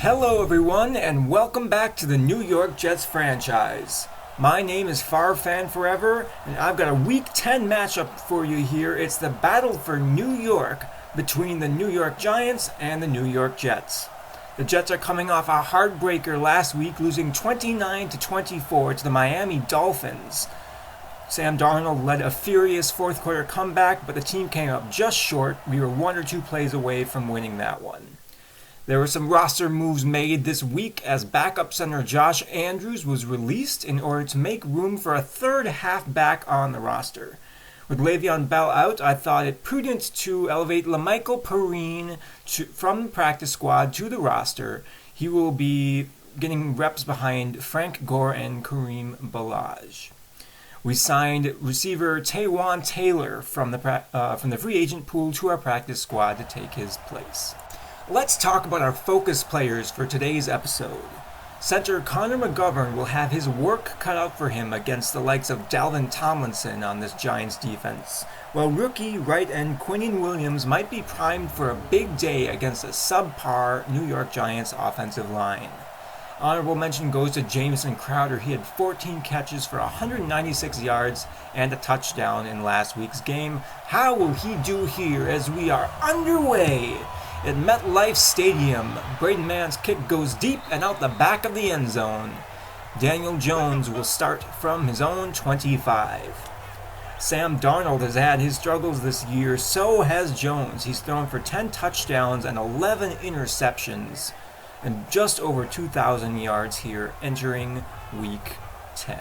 Hello everyone and welcome back to the New York Jets franchise. My name is Fan Forever and I've got a Week 10 matchup for you here. It's the battle for New York between the New York Giants and the New York Jets. The Jets are coming off a heartbreaker last week, losing 29-24 to the Miami Dolphins. Sam Darnold led a furious fourth quarter comeback, but the team came up just short. We were one or two plays away from winning that one. There were some roster moves made this week as backup center Josh Andrews was released in order to make room for a third halfback on the roster. With Le'Veon Bell out, I thought it prudent to elevate LaMichael Perine from the practice squad to the roster. He will be getting reps behind Frank Gore and Kareem Ballage. We signed receiver Taywan Taylor from the free agent pool to our practice squad to take his place. Let's talk about our focus players for today's episode. Center Connor McGovern will have his work cut out for him against the likes of Dalvin Tomlinson on this Giants defense, while rookie right end Quinnen Williams might be primed for a big day against a subpar New York Giants offensive line. Honorable mention goes to Jamison Crowder. He had 14 catches for 196 yards and a touchdown in last week's game. How will he do here as we are underway at MetLife Stadium? Braden Mann's kick goes deep and out the back of the end zone. Daniel Jones will start from his own 25. Sam Darnold has had his struggles this year, so has Jones. He's thrown for 10 touchdowns and 11 interceptions and just over 2,000 yards here entering Week 10.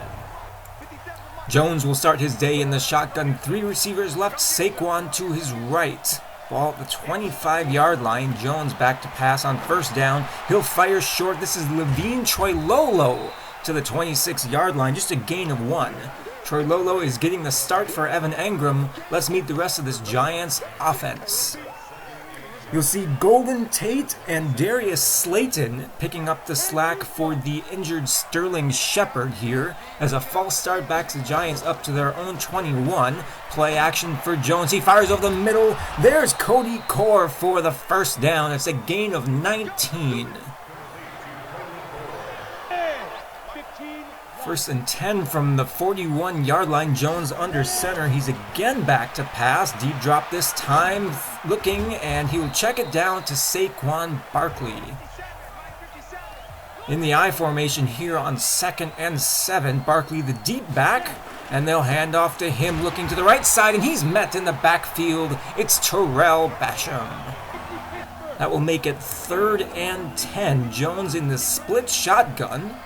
Jones will start his day in the shotgun. Three receivers left, Saquon to his right. Ball at the 25-yard line. Jones back to pass on first down. He'll fire short. This is Levine Troilolo to the 26-yard line. Just a gain of one. Troilolo is getting the start for Evan Engram. Let's meet the rest of this Giants offense. You'll see Golden Tate and Darius Slayton picking up the slack for the injured Sterling Shepard here as a false start backs the Giants up to their own 21. Play action for Jones. He fires over the middle. There's Cody Core for the first down. It's a gain of 19. First and 10 from the 41-yard line. Jones under center. He's again back to pass. Deep drop this time. Looking, and he will check it down to Saquon Barkley. In the I formation here on 2nd and 7. Barkley the deep back, and they'll hand off to him looking to the right side, and he's met in the backfield. It's Terrell Basham. That will make it 3rd and 10. Jones in the split shotgun.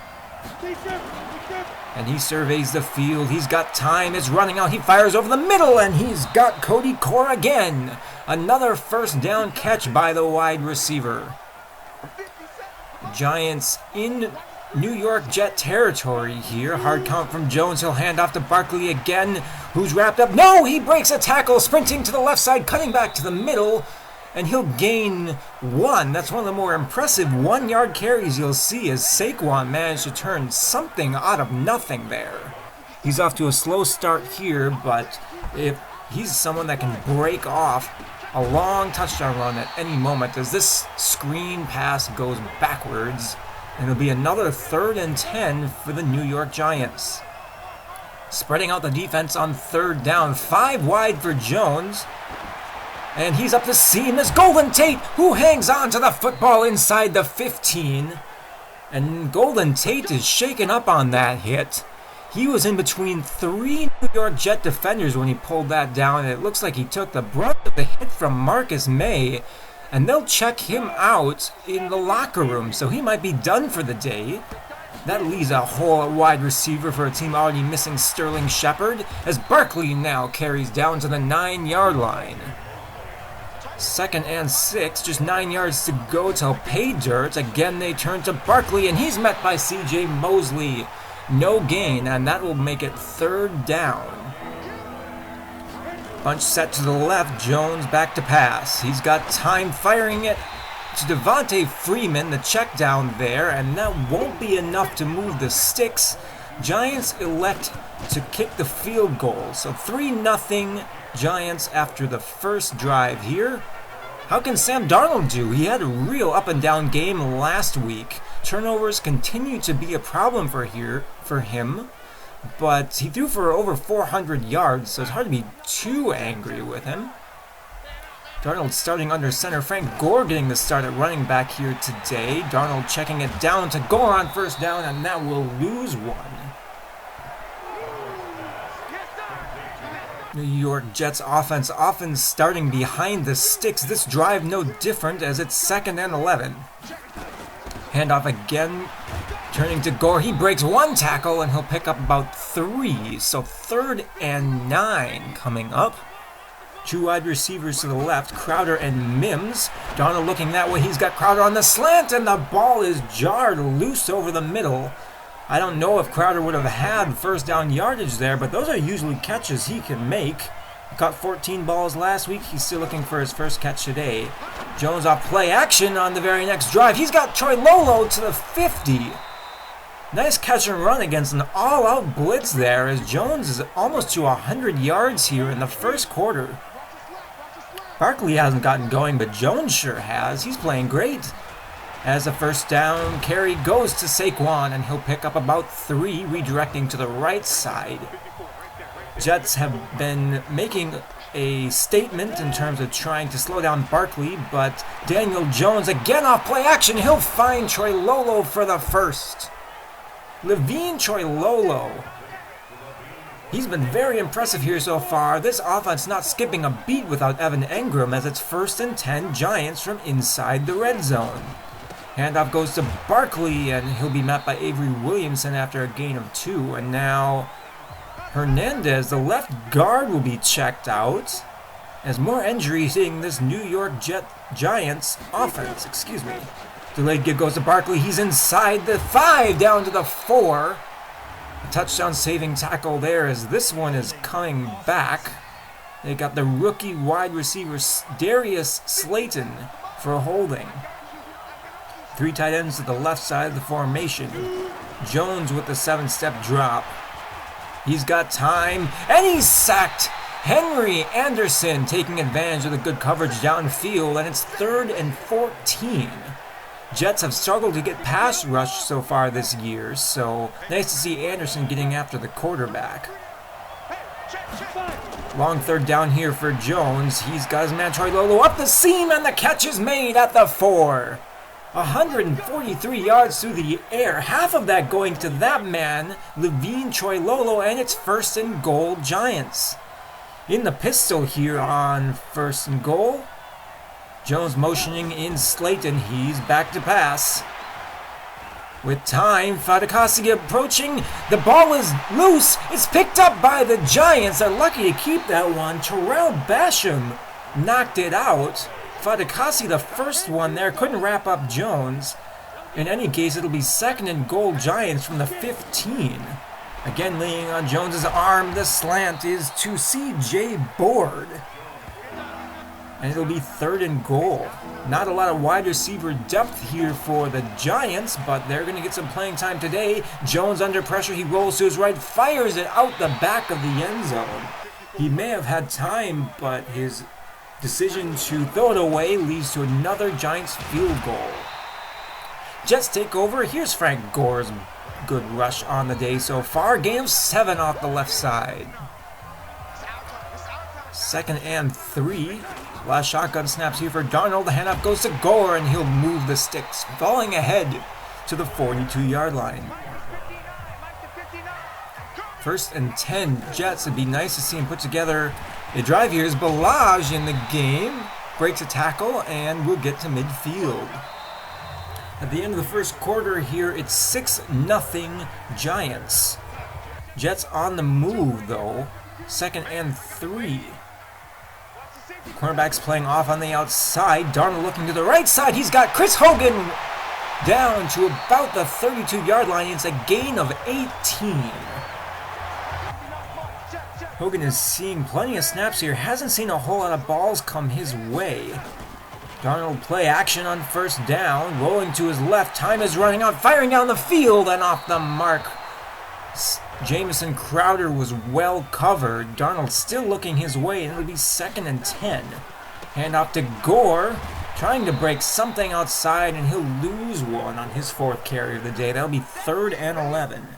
And he surveys the field. He's got time. It's running out. He fires over the middle, and he's got Cody Core again. Another first down catch by the wide receiver. Giants in New York Jet territory here. Hard count from Jones. He'll hand off to Barkley again, who's wrapped up. No, he breaks a tackle, sprinting to the left side, cutting back to the middle. And he'll gain one. That's one of the more impressive 1-yard carries you'll see as Saquon managed to turn something out of nothing there. He's off to a slow start here, but if he's someone that can break off a long touchdown run at any moment as this screen pass goes backwards, and it'll be another 3rd and 10 for the New York Giants. Spreading out the defense on 3rd down, 5 wide for Jones. And he's up the seam as Golden Tate, who hangs on to the football inside the 15. And Golden Tate is shaken up on that hit. He was in between 3 New York Jet defenders when he pulled that down, and it looks like he took the brunt of the hit from Marcus May. And they'll check him out in the locker room, so he might be done for the day. That leaves a hole at wide receiver for a team already missing Sterling Shepard, as Barkley now carries down to the 9-yard line. 2nd and 6, just 9 yards to go till pay dirt. Again, they turn to Barkley, and he's met by C.J. Mosley. No gain, and that will make it 3rd down. Bunch set to the left, Jones back to pass. He's got time firing it to Devontae Freeman, the check down there, and that won't be enough to move the sticks. Giants elect to kick the field goal, so 3-0 Giants after the first drive here. How can Sam Darnold do? He had a real up and down game last week. Turnovers continue to be a problem for him, but he threw for over 400 yards, so it's hard to be too angry with him. Darnold starting under center. Frank Gore getting the start at running back here today. Darnold checking it down to Gore on first down, and that will lose one. New York Jets offense often starting behind the sticks. This drive no different as it's 2nd and 11. Handoff again, turning to Gore. He breaks one tackle and he'll pick up about 3. So 3rd and 9 coming up. 2 wide receivers to the left, Crowder and Mims. Darnold looking that way. He's got Crowder on the slant and the ball is jarred loose over the middle. I don't know if Crowder would have had first down yardage there, but those are usually catches he can make. He caught 14 balls last week. He's still looking for his first catch today. Jones off play action on the very next drive. He's got Troy Lolo to the 50. Nice catch and run against an all-out blitz there as Jones is almost to 100 yards here in the first quarter. Barkley hasn't gotten going, but Jones sure has. He's playing great. As the first down carry goes to Saquon, and he'll pick up about 3, redirecting to the right side. Jets have been making a statement in terms of trying to slow down Barkley, but Daniel Jones again off play action. He'll find Troy Lolo for the first. Levine Troy Lolo. He's been very impressive here so far. This offense not skipping a beat without Evan Engram as it's 1st and 10 Giants from inside the red zone. Handoff goes to Barkley, and he'll be met by Avery Williamson after a gain of 2. And now Hernandez, the left guard, will be checked out as more injuries hitting this New York Giants offense. Delayed give goes to Barkley. He's inside the 5, down to the 4. A touchdown saving tackle there as this one is coming back. They got the rookie wide receiver Darius Slayton for a holding. 3 tight ends to the left side of the formation. Jones with the 7-step drop. He's got time, and he's sacked. Henry Anderson taking advantage of the good coverage downfield, and it's 3rd and 14. Jets have struggled to get pass rush so far this year, so nice to see Anderson getting after the quarterback. Long 3rd down here for Jones. He's got his man Troy Lolo up the seam, and the catch is made at the 4. 143 yards through the air, half of that going to that man, Levine Troy Lolo, and it's 1st and goal Giants. In the pistol here on 1st and goal. Jones motioning in Slayton. He's back to pass. With time, Fatukasi approaching. The ball is loose. It's picked up by the Giants. They're lucky to keep that one. Terrell Basham knocked it out. Fatukasi, the first one there, couldn't wrap up Jones. In any case, it'll be 2nd and goal Giants from the 15. Again, leaning on Jones's arm. The slant is to C.J. Board. And it'll be 3rd and goal. Not a lot of wide receiver depth here for the Giants, but they're going to get some playing time today. Jones under pressure. He rolls to his right, fires it out the back of the end zone. He may have had time, but his decision to throw it away leads to another Giants field goal. Jets take over. Here's Frank Gore's good rush on the day so far. Gain of 7 off the left side. 2nd and 3. Last shotgun snaps here for Darnold. The handoff goes to Gore, and he'll move the sticks, falling ahead to the 42-yard line. 1st and 10 Jets. It'd be nice to see him put together a drive here. Is Balaj in the game. Breaks a tackle, and we'll get to midfield. At the end of the first quarter here, it's 6-0 Giants. Jets on the move, though. 2nd and 3. Cornerbacks playing off on the outside. Darnold looking to the right side. He's got Chris Hogan down to about the 32-yard line. It's a gain of 18. Hogan is seeing plenty of snaps here. Hasn't seen a whole lot of balls come his way. Darnold play action on 1st down. Rolling to his left. Time is running out. Firing down the field and off the mark. Jamison Crowder was well covered. Darnold still looking his way, and it'll be 2nd and 10. Hand off to Gore, trying to break something outside, and he'll lose one on his 4th carry of the day. That'll be 3rd and 11.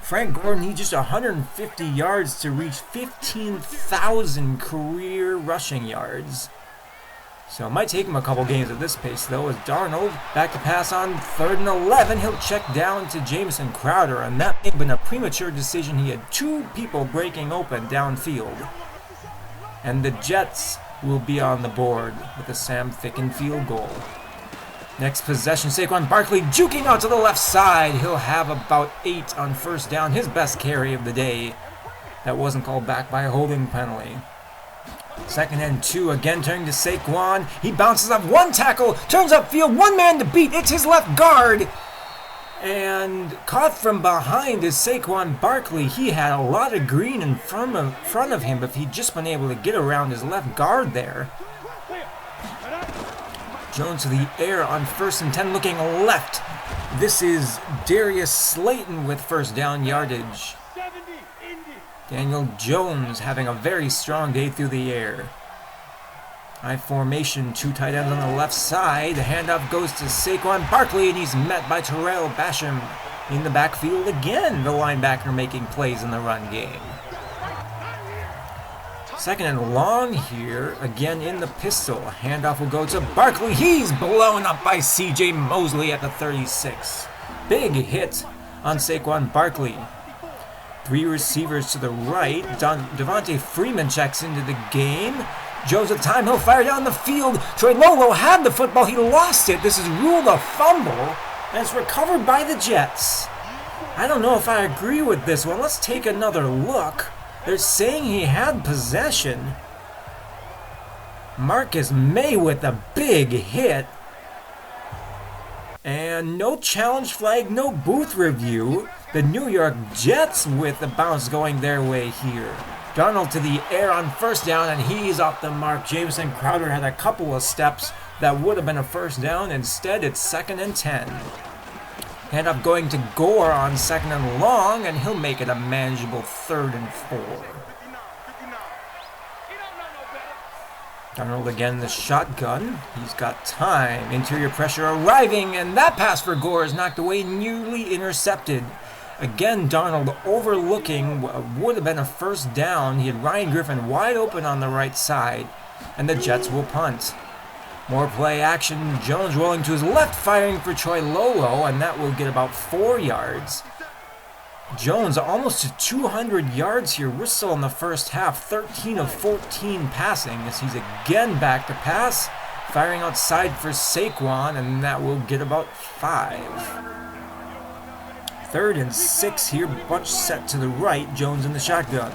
Frank Gore needs just 150 yards to reach 15,000 career rushing yards. So it might take him a couple games at this pace, though, as Darnold back to pass on 3rd and 11. He'll check down to Jamison Crowder, and that may have been a premature decision. He had 2 people breaking open downfield. And the Jets will be on the board with a Sam Ficken field goal. Next possession, Saquon Barkley juking out to the left side. He'll have about 8 on 1st down, his best carry of the day. That wasn't called back by a holding penalty. 2nd and 2, again turning to Saquon. He bounces up 1 tackle, turns upfield, 1 man to beat. It's his left guard. And caught from behind is Saquon Barkley. He had a lot of green in front of him, but if he'd just been able to get around his left guard there. Jones to the air on 1st and 10, looking left. This is Darius Slayton with 1st down yardage. Daniel Jones having a very strong day through the air. High formation, 2 tight ends on the left side. The handoff goes to Saquon Barkley, and he's met by Terrell Basham in the backfield again. The linebacker making plays in the run game. 2nd and long here, again in the pistol. Handoff will go to Barkley. He's blown up by C.J. Mosley at the 36. Big hit on Saquon Barkley. 3 receivers to the right. Devontae Freeman checks into the game. Jones with time, he'll fire down the field. Troy Lolo had the football, he lost it. This is ruled a fumble, and it's recovered by the Jets. I don't know if I agree with this one. Let's take another look. They're saying he had possession. Marcus May with a big hit. And no challenge flag, no booth review. The New York Jets with the bounce going their way here. Darnold to the air on 1st down, and he's off the mark. Jamison Crowder had a couple of steps that would have been a 1st down. Instead, it's 2nd and 10. Handoff going to Gore on 2nd and long, and he'll make it a manageable 3rd and 4. Darnold again in the shotgun. He's got time. Interior pressure arriving, and that pass for Gore is knocked away, nearly intercepted. Again, Darnold overlooking what would have been a 1st down. He had Ryan Griffin wide open on the right side, and the Jets will punt. More play action. Jones rolling to his left, firing for Troy Lolo, and that will get about 4 yards. Jones almost to 200 yards here. We're still in the 1st half. 13 of 14 passing as he's again back to pass. Firing outside for Saquon, and that will get about 5. 3rd and 6 here. Bunch set to the right. Jones in the shotgun.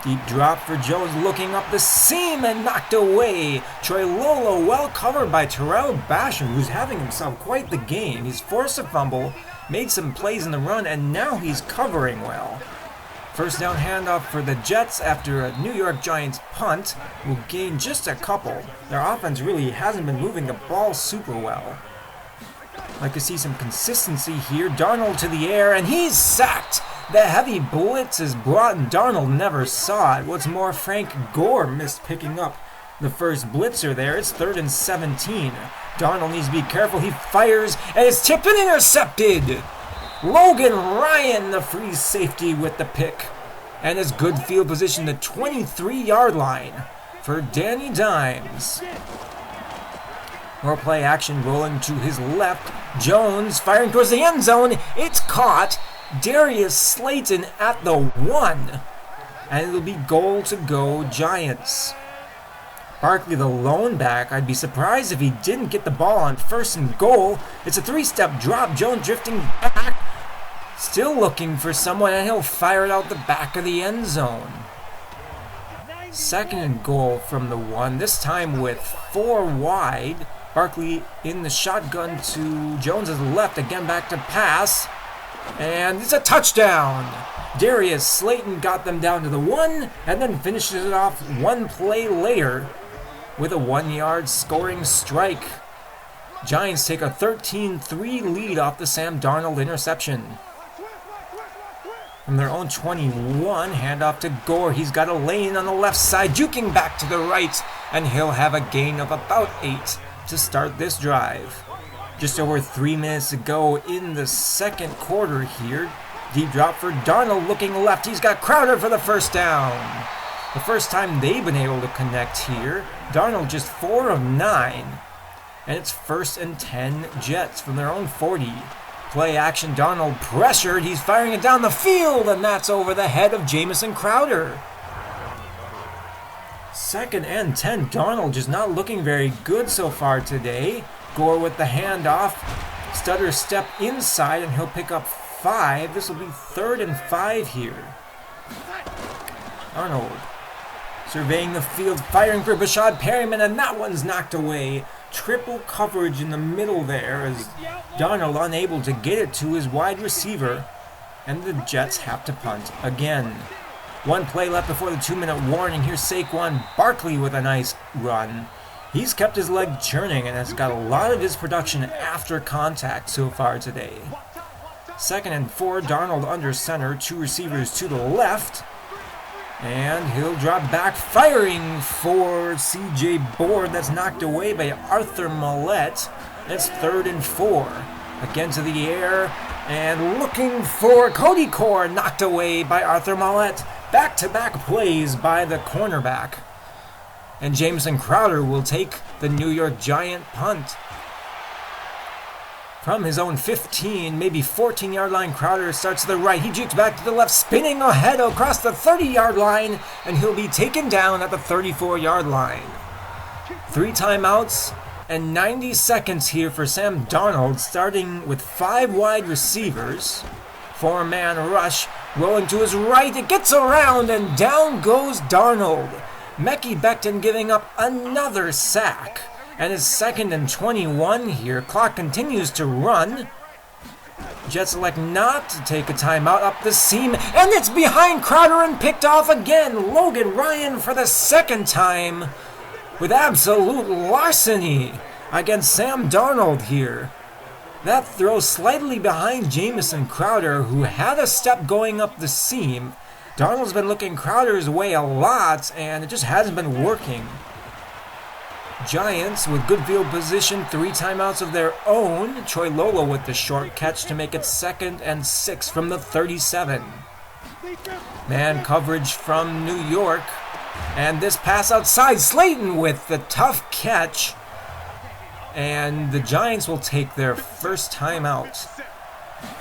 Deep drop for Jones, looking up the seam and knocked away. Troy Lolo well covered by Terrell Basham, who's having himself quite the game. He's forced a fumble, made some plays in the run, and now he's covering well. 1st down handoff for the Jets after a New York Giants punt will gain just a couple. Their offense really hasn't been moving the ball super well. Like to see some consistency here. Darnold to the air, and he's sacked. The heavy blitz is brought, and Darnold never saw it. What's more, Frank Gore missed picking up the first blitzer there. It's 3rd and 17. Darnold needs to be careful. He fires, and it's tipped and intercepted. Logan Ryan, the free safety, with the pick. And his good field position, the 23-yard line for Danny Dimes. More play action rolling to his left. Jones firing towards the end zone. It's caught. Darius Slayton at the 1. And it'll be goal to go Giants. Barkley the lone back. I'd be surprised if he didn't get the ball on 1st and goal. It's a 3-step drop. Jones drifting back. Still looking for someone, and he'll fire it out the back of the end zone. 2nd and goal from the 1. This time with 4 wide. Barkley in the shotgun to Jones' left. Again back to pass. And it's a touchdown. Darius Slayton got them down to the 1 and then finishes it off 1 play later with a 1-yard scoring strike. Giants take a 13-3 lead off the Sam Darnold interception. From their own 21, handoff to Gore. He's got a lane on the left side, juking back to the right, and he'll have a gain of about 8 to start this drive. Just over 3 minutes to go in the second quarter here. Deep drop for Darnold looking left. He's got Crowder for the first down. The first time they've been able to connect here. Darnold just 4 of 9. And it's 1st and 10 Jets from their own 40. Play action, Darnold pressured. He's firing it down the field, and that's over the head of Jamison Crowder. 2nd and 10. Darnold just not looking very good so far today. Gore with the handoff. Stutter step inside, and he'll pick up 5. This will be 3rd and 5 here. Darnold surveying the field, firing for Breshad Perryman, and that one's knocked away. Triple coverage in the middle there as Darnold unable to get it to his wide receiver, and the Jets have to punt again. 1 play left before the 2-minute warning. Here's Saquon Barkley with a nice run. He's kept his leg churning and has got a lot of his production after contact so far today. 2nd and 4, Darnold under center, 2 receivers to the left. And he'll drop back, firing for C.J. Board. That's knocked away by Arthur Millette. It's 3rd and 4. Again to the air, and looking for Cody Core, knocked away by Arthur Millette. Back-to-back plays by the cornerback. And Jamison Crowder will take the New York Giant punt. From his own 15, maybe 14-yard line, Crowder starts to the right. He jukes back to the left, spinning ahead across the 30-yard line, and he'll be taken down at the 34-yard line. 3 timeouts and 90 seconds here for Sam Darnold, starting with 5 wide receivers. 4-man rush, rolling to his right. It gets around, and down goes Darnold. Mekhi Becton giving up another sack. And it's 2nd and 21 here. Clock continues to run. Jets elect not to take a timeout up the seam. And it's behind Crowder and picked off again. Logan Ryan for the 2nd time with absolute larceny against Sam Darnold here. That throw slightly behind Jamison Crowder, who had a step going up the seam. Darnold's been looking Crowder's way a lot, and it just hasn't been working. Giants with good field position, 3 timeouts of their own. Troy Lolo with the short catch to make it 2nd and 6 from the 37. Man coverage from New York. And this pass outside, Slayton with the tough catch. And the Giants will take their first timeout.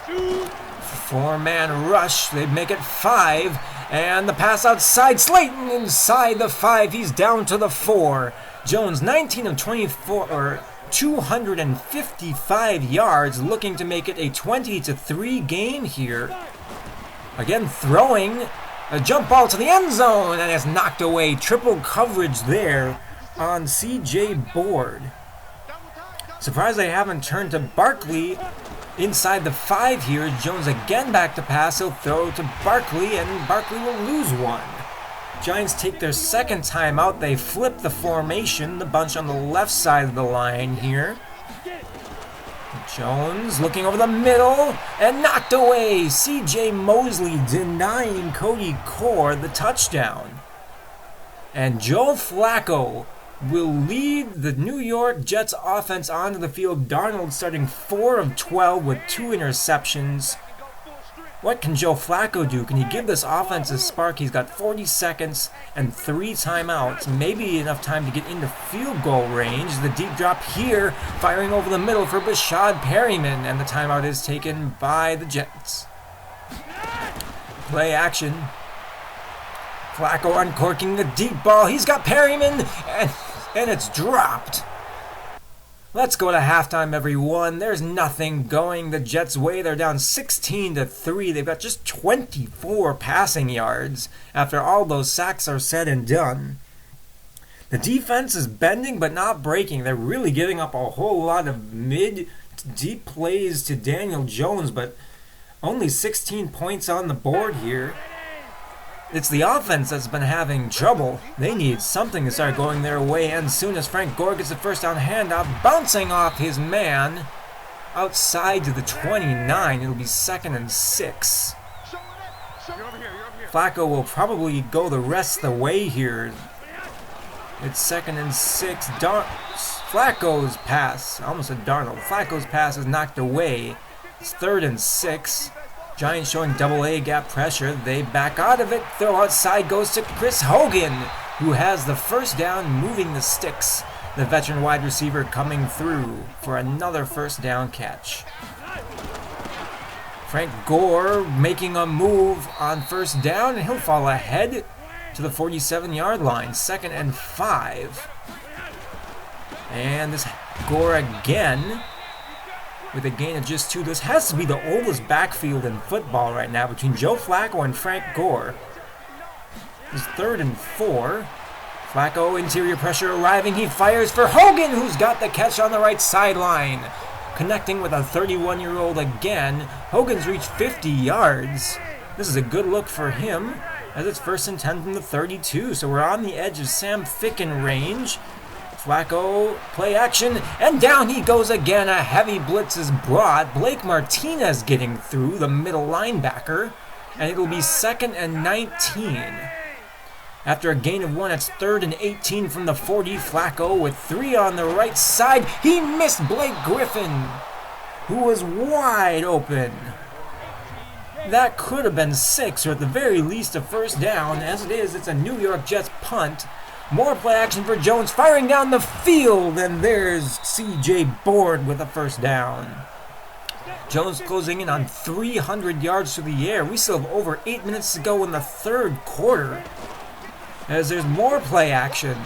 4-man rush, they make it 5. And the pass outside, Slayton inside the 5. He's down to the 4. Jones, 19 of 24, or 255 yards, looking to make it a 20-3 game here. Again, throwing a jump ball to the end zone, and it's knocked away. Triple coverage there on C.J. Board. Surprised they haven't turned to Barkley inside the 5 here. Jones again back to pass. He'll throw to Barkley, and Barkley will lose 1. Giants take their 2nd timeout. They flip the formation, the bunch on the left side of the line here. Jones looking over the middle and knocked away. C.J. Mosley denying Cody Core the touchdown. And Joe Flacco will lead the New York Jets offense onto the field. Darnold starting 4 of 12 with 2 interceptions. What can Joe Flacco do? Can he give this offense a spark? He's got 40 seconds and 3 timeouts. Maybe enough time to get into field goal range. The deep drop here, firing over the middle for Breshad Perryman. And the timeout is taken by the Jets. Play action. Flacco uncorking the deep ball. He's got Perryman, and it's dropped. Let's go to halftime, everyone. There's nothing going the Jets' way. They're down 16-3. They've got just 24 passing yards after all those sacks are said and done. The defense is bending but not breaking. They're really giving up a whole lot of mid-deep plays to Daniel Jones, but only 16 points on the board here. It's the offense that's been having trouble. They need something to start going their way, and soon as Frank Gore gets the first down handoff, bouncing off his man outside to the 29, it'll be 2nd and 6. Flacco will probably go the rest of the way here. It's 2nd and 6. Flacco's pass, almost a Darnold. Flacco's pass is knocked away. It's 3rd and 6. Giants showing double A gap pressure. They back out of it. Throw outside goes to Chris Hogan, who has the first down, moving the sticks. The veteran wide receiver coming through for another first down catch. Frank Gore making a move on first down, and he'll fall ahead to the 47-yard line. 2nd and 5. And this Gore again with a gain of just 2. This has to be the oldest backfield in football right now between Joe Flacco and Frank Gore. It's 3rd and 4. Flacco, interior pressure arriving. He fires for Hogan, who's got the catch on the right sideline. Connecting with a 31-year-old again. Hogan's reached 50 yards. This is a good look for him, as it's 1st and 10 from the 32. So we're on the edge of Sam Ficken range. Flacco, play action, and down he goes again. A heavy blitz is brought. Blake Martinez getting through, the middle linebacker. And it'll be 2nd and 19. After a gain of 1, it's 3rd and 18 from the 40. Flacco with 3 on the right side. He missed Blake Griffin, who was wide open. That could have been 6, or at the very least a first down. As it is, it's a New York Jets punt. More play action for Jones, firing down the field, and there's C.J. Board with a first down. Jones closing in on 300 yards through the air. We still have over 8 minutes to go in the 3rd quarter, as there's more play action.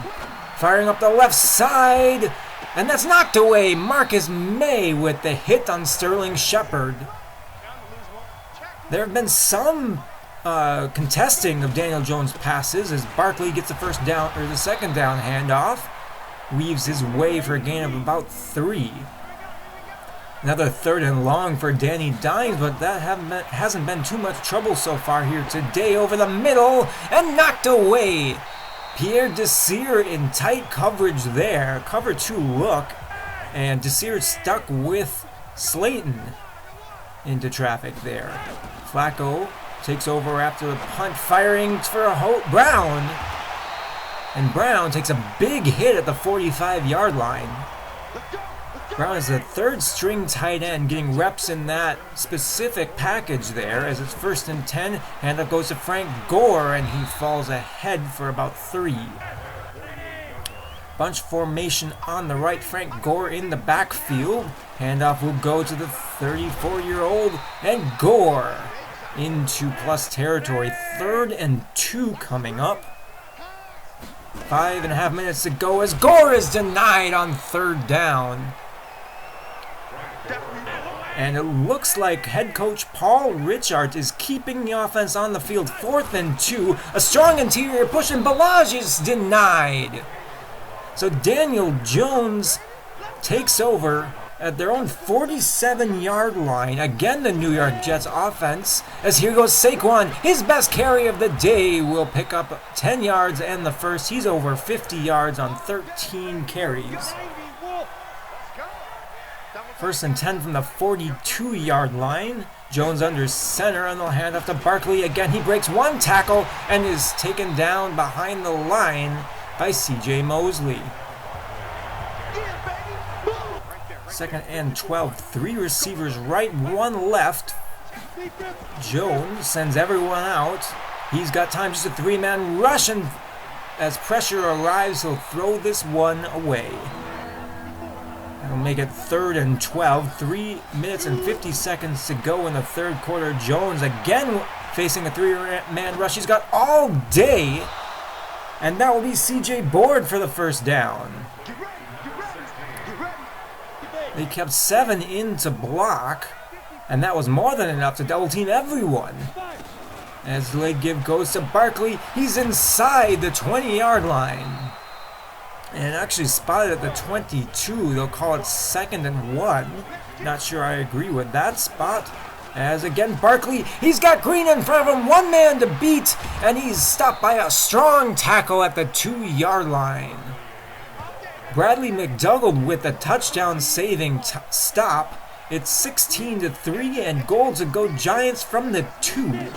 Firing up the left side, and that's knocked away. Marcus May with the hit on Sterling Shepard. There have been some contesting of Daniel Jones' passes as Barkley gets the first down, or the second down handoff. Weaves his way for a gain of about 3. Another 3rd and long for Danny Dimes, but that hasn't been too much trouble so far here today. Over the middle and knocked away. Pierre Desir in tight coverage there. Cover 2 look, and Desir stuck with Slayton into traffic there. Flacco takes over after the punt, firing for Brown. And Brown takes a big hit at the 45-yard line. Brown is the 3rd string tight end, getting reps in that specific package there, as it's 1st and 10. Handoff goes to Frank Gore, and he falls ahead for about 3. Bunch formation on the right. Frank Gore in the backfield. Handoff will go to the 34-year-old, and Gore into plus territory. 3rd and 2 coming up. 5.5 minutes to go as Gore is denied on 3rd down. And it looks like head coach Paul Richard is keeping the offense on the field. 4th and 2. A strong interior push, and Balaj is denied. So Daniel Jones takes over at their own 47-yard line. Again, the New York Jets offense, as here goes Saquon. His best carry of the day will pick up 10 yards and the first. He's over 50 yards on 13 carries. 1st and 10 from the 42-yard line. Jones under center, and they'll hand off to Barkley again. He breaks 1 tackle and is taken down behind the line by C.J. Mosley. 2nd and 12. 3 receivers right, 1 left. Jones sends everyone out. He's got time, just a 3-man rush, and as pressure arrives, he'll throw this one away. That'll make it 3rd and 12. 3 minutes and 50 seconds to go in the 3rd quarter. Jones again facing a 3-man rush. He's got all day, and that will be C.J. Board for the first down. They kept 7 in to block, and that was more than enough to double team everyone. As the late give goes to Barkley, he's inside the 20-yard line. And actually spotted at the 22. They'll call it 2nd and 1. Not sure I agree with that spot. As again, Barkley, he's got Green in front of him. 1 man to beat, and he's stopped by a strong tackle at the 2-yard line. Bradley McDougald with a touchdown-saving stop. It's 16-3, and goal to go Giants from the 2.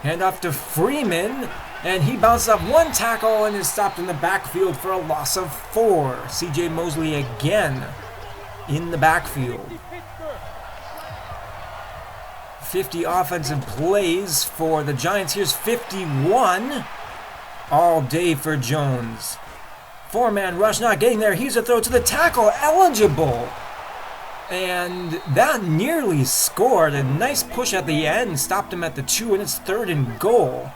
Hand off to Freeman, and he bounces off one tackle and is stopped in the backfield for a loss of 4. C.J. Mosley again in the backfield. 50 offensive plays for the Giants. Here's 51 all day for Jones. 4-man rush, not getting there. Here's a throw to the tackle, eligible. And that nearly scored. A nice push at the end, stopped him at the 2, and it's 3rd and goal.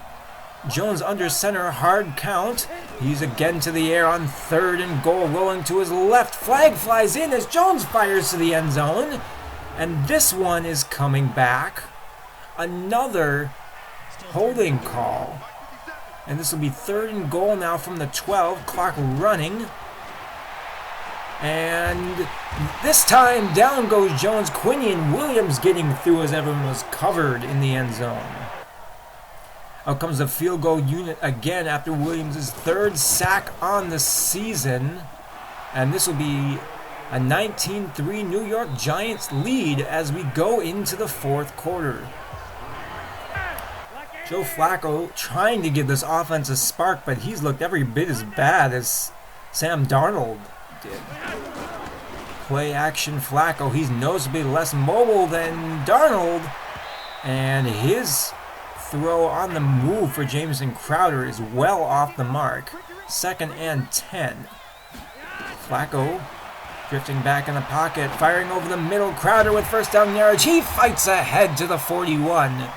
Jones under center, hard count. He's again to the air on 3rd and goal, rolling to his left. Flag flies in as Jones fires to the end zone. And this one is coming back. Another holding call. And this will be 3rd and goal now from the 12, clock running. And this time down goes Jones. Quinion Williams getting through as everyone was covered in the end zone. Out comes the field goal unit again after Williams' 3rd sack on the season. And this will be a 19-3 New York Giants lead as we go into the 4th quarter. Joe Flacco trying to give this offense a spark, but he's looked every bit as bad as Sam Darnold did. Play action Flacco. He's noticeably less mobile than Darnold. And his throw on the move for Jamison Crowder is well off the mark. 2nd and 10. Flacco drifting back in the pocket, firing over the middle. Crowder with 1st down yardage. He fights ahead to the 41.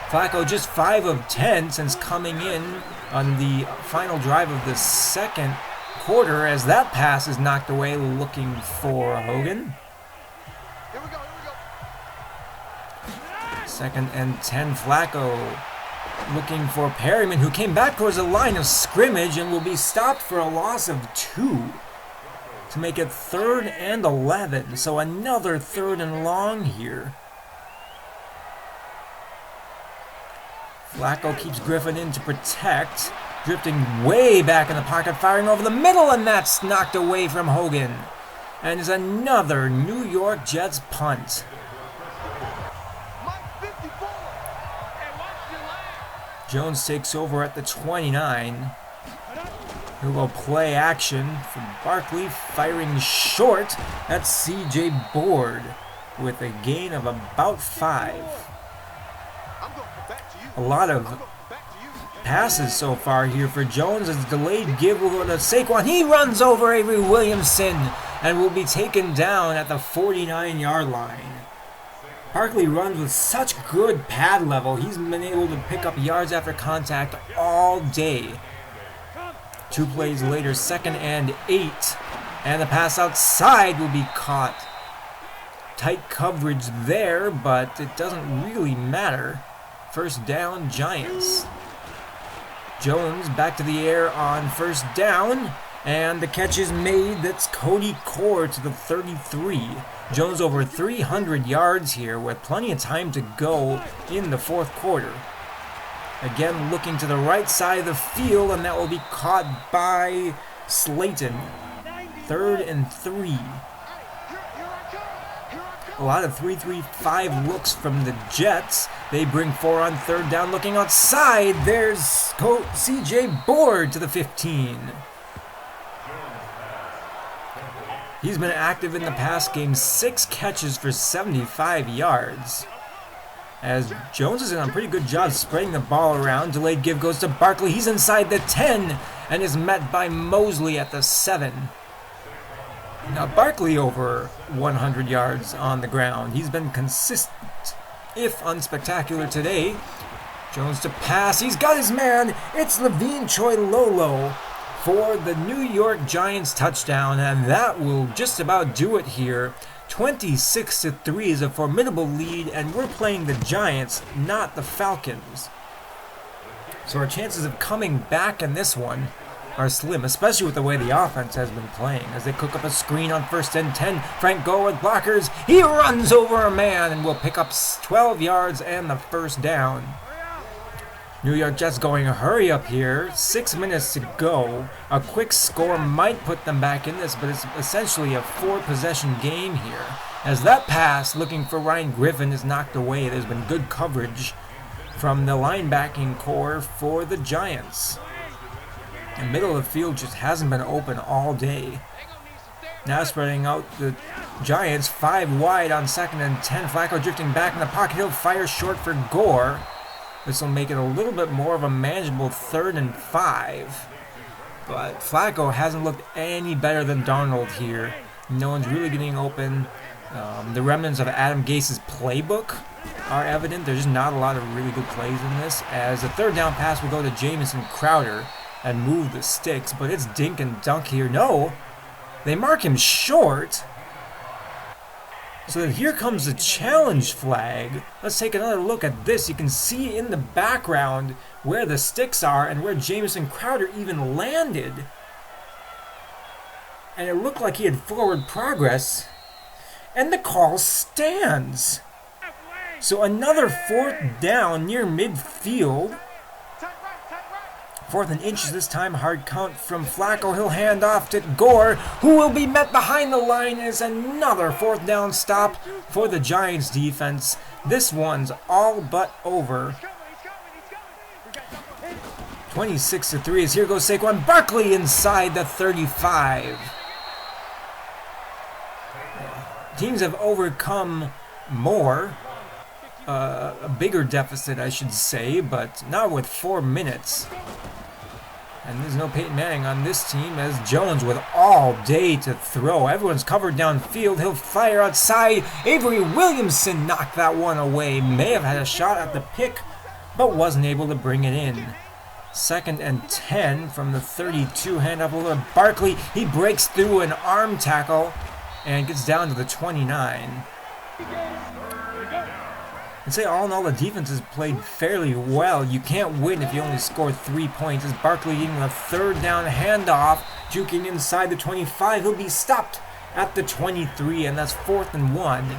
Flacco just 5 of 10 since coming in on the final drive of the 2nd quarter as that pass is knocked away, looking for Hogan. 2nd and 10, Flacco looking for Perryman, who came back towards the line of scrimmage and will be stopped for a loss of 2 to make it 3rd and 11. So another 3rd and long here. Flacco keeps Griffin in to protect, drifting way back in the pocket, firing over the middle, and that's knocked away from Hogan. And is another New York Jets punt. Jones takes over at the 29. Here will play action for Barkley, firing short. That's C.J. Board with a gain of about 5. A lot of passes so far here for Jones. As delayed give will go to Saquon. He runs over Avery Williamson and will be taken down at the 49-yard line. Barkley runs with such good pad level. He's been able to pick up yards after contact all day. 2 plays later, 2nd and 8. And the pass outside will be caught. Tight coverage there, but it doesn't really matter. 1st down, Giants. Jones back to the air on 1st down, and the catch is made. That's Cody Core to the 33. Jones over 300 yards here with plenty of time to go in the 4th quarter. Again, looking to the right side of the field, and that will be caught by Slayton. 3rd and 3. A lot of 3-3-5 looks from the Jets. They bring 4 on 3rd down. Looking outside, there's C.J. Board to the 15. He's been active in the pass game. 6 catches for 75 yards. As Jones is doing a pretty good job spreading the ball around. Delayed give goes to Barkley. He's inside the 10 and is met by Mosley at the 7. Now Barkley over 100 yards on the ground. He's been consistent, if unspectacular today. Jones to pass. He's got his man. It's Levine Choilolo for the New York Giants touchdown, and that will just about do it here. 26-3 is a formidable lead, and we're playing the Giants, not the Falcons. So our chances of coming back in this one are slim, especially with the way the offense has been playing. As they cook up a screen on 1st and 10, Frank Gore with blockers. He runs over a man and will pick up 12 yards and the 1st down. New York Jets going a hurry up here. 6 minutes to go. A quick score might put them back in this, but it's essentially a 4-possession game here. As that pass, looking for Ryan Griffin, is knocked away. There's been good coverage from the linebacking core for the Giants. The middle of the field just hasn't been open all day. Now spreading out the Giants, 5 wide on 2nd and 10. Flacco drifting back in the pocket. He'll fire short for Gore. This will make it a little bit more of a manageable 3rd and 5. But Flacco hasn't looked any better than Darnold here. No one's really getting open. The remnants of Adam Gase's playbook are evident. There's just not a lot of really good plays in this. As the 3rd down pass will go to Jamison Crowder and move the sticks. But it's dink and dunk here. No, they mark him short. So then here comes the challenge flag. Let's take another look at this. You can see in the background where the sticks are and where Jamison Crowder even landed. And it looked like he had forward progress. And the call stands. So another 4th down near midfield. 4th and inches this time. Hard count from Flacco. He'll hand off to Gore, who will be met behind the line as another 4th down stop for the Giants defense. This one's all but over. 26-3 as here goes Saquon Barkley inside the 35. Teams have overcome more. A bigger deficit, I should say, but not with 4 minutes. And there's no Peyton Manning on this team as Jones with all day to throw. Everyone's covered downfield. He'll fire outside. Avery Williamson knocked that one away. May have had a shot at the pick, but wasn't able to bring it in. 2nd and 10 from the 32. Handoff over to Barkley. He breaks through an arm tackle and gets down to the 29. I'd say all in all, the defense has played fairly well. You can't win if you only score 3 points. As Barkley getting a 3rd down handoff, juking inside the 25. He'll be stopped at the 23, and that's 4th and 1.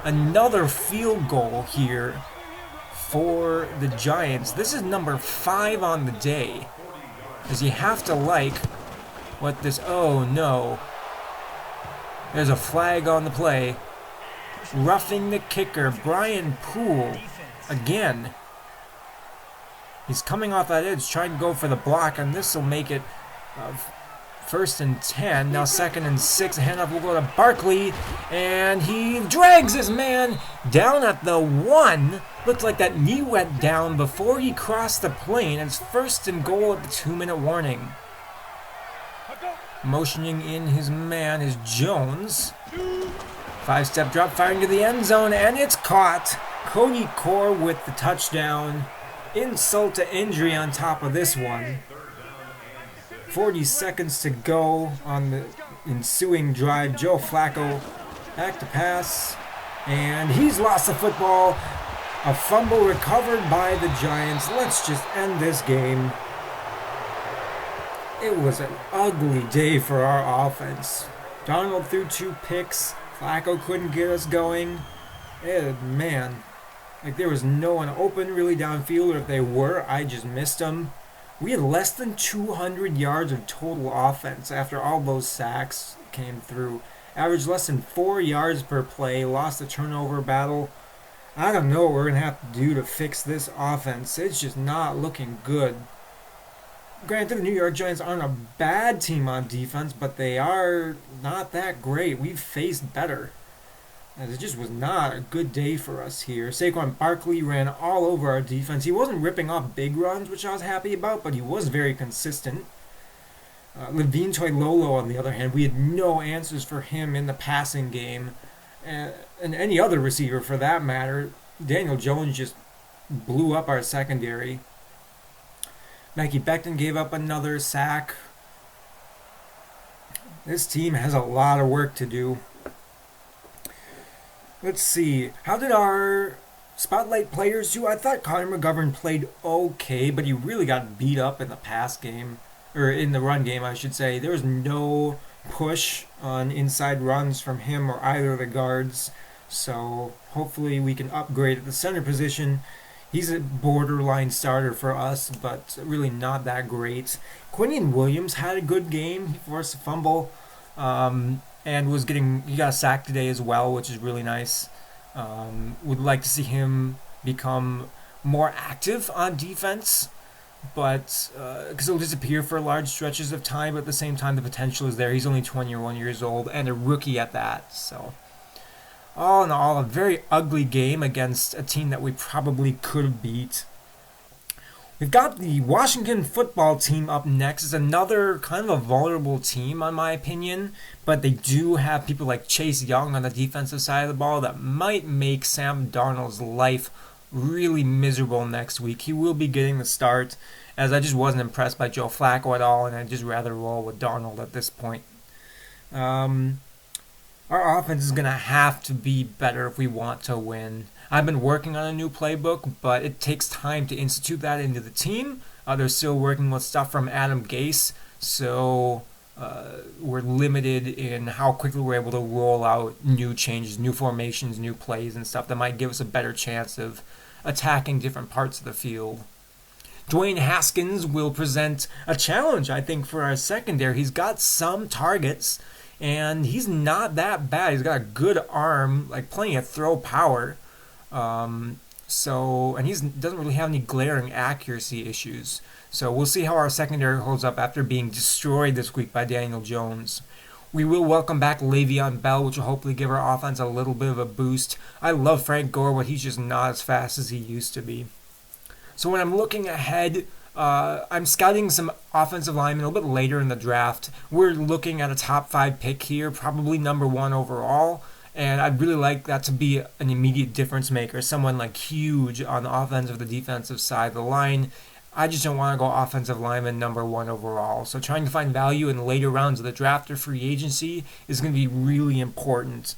Another field goal here for the Giants. This is number 5 on the day. As you have to like what this... Oh, no. There's a flag on the play. Roughing the kicker, Brian Poole, again. He's coming off that edge, trying to go for the block, and this will make it 1st and 10. Now 2nd and 6, handoff will go to Barkley, and he drags his man down at the 1. Looked like that knee went down before he crossed the plane. It's 1st and goal at the 2-minute warning. Motioning in his man is Jones. 5-step drop, firing to the end zone, and it's caught. Cody Core with the touchdown. Insult to injury on top of this one. 40 seconds to go on the ensuing drive. Joe Flacco back to pass, and he's lost the football. A fumble recovered by the Giants. Let's just end this game. It was an ugly day for our offense. Darnold threw 2 picks. Flacco couldn't get us going. Man, like there was no one open really downfield, or if they were, I just missed them. We had less than 200 yards of total offense after all those sacks came through. Averaged less than 4 yards per play. Lost the turnover battle. I don't know what we're going to have to do to fix this offense. It's just not looking good. Granted, the New York Giants aren't a bad team on defense, but they are not that great. We've faced better. And it just was not a good day for us here. Saquon Barkley ran all over our defense. He wasn't ripping off big runs, which I was happy about, but he was very consistent. Levine Toilolo, on the other hand, we had no answers for him in the passing game. And any other receiver, for that matter. Daniel Jones just blew up our secondary. Mackie Becton gave up another sack. This team has a lot of work to do. Let's see. How did our spotlight players do? I thought Connor McGovern played okay, but he really got beat up in the pass game. Or in the run game, I should say. There was no push on inside runs from him or either of the guards. So hopefully we can upgrade at the center position. He's a borderline starter for us, but really not that great. Quinion Williams had a good game. He forced a fumble, and he got a sack today as well, which is really nice. Would like to see him become more active on defense, but because he'll disappear for large stretches of time, but at the same time, the potential is there. He's only 21 years old and a rookie at that. So, all in all, a very ugly game against a team that we probably could have beat. We've got the Washington football team up next. It's another kind of a vulnerable team, in my opinion, but they do have people like Chase Young on the defensive side of the ball that might make Sam Darnold's life really miserable next week. He will be getting the start, as I just wasn't impressed by Joe Flacco at all, and I'd just rather roll with Darnold at this point. Our offense is going to have to be better if we want to win. I've been working on a new playbook, but it takes time to institute that into the team. They're still working with stuff from Adam Gase, so we're limited in how quickly we're able to roll out new changes, new formations, new plays, and stuff that might give us a better chance of attacking different parts of the field. Dwayne Haskins will present a challenge, I think, for our secondary. He's got some targets, and he's not that bad. He's got a good arm, like plenty of throw power. And he doesn't really have any glaring accuracy issues. So we'll see how our secondary holds up after being destroyed this week by Daniel Jones. We will welcome back Le'Veon Bell, which will hopefully give our offense a little bit of a boost. I love Frank Gore, but he's just not as fast as he used to be. So when I'm looking ahead, I'm scouting some offensive linemen a little bit later in the draft. We're looking at a top 5 pick here, probably number 1 overall. And I'd really like that to be an immediate difference maker, someone like huge on the offensive or the defensive side of the line. I just don't want to go offensive lineman number 1 overall. So trying to find value in the later rounds of the draft or free agency is going to be really important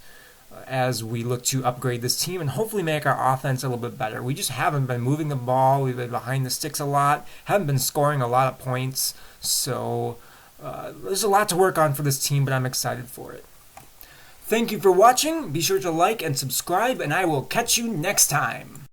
as we look to upgrade this team and hopefully make our offense a little bit better. We just haven't been moving the ball. We've been behind the sticks a lot, haven't been scoring a lot of points. So there's a lot to work on for this team, but I'm excited for it. Thank you for watching. Be sure to like and subscribe, and I will catch you next time.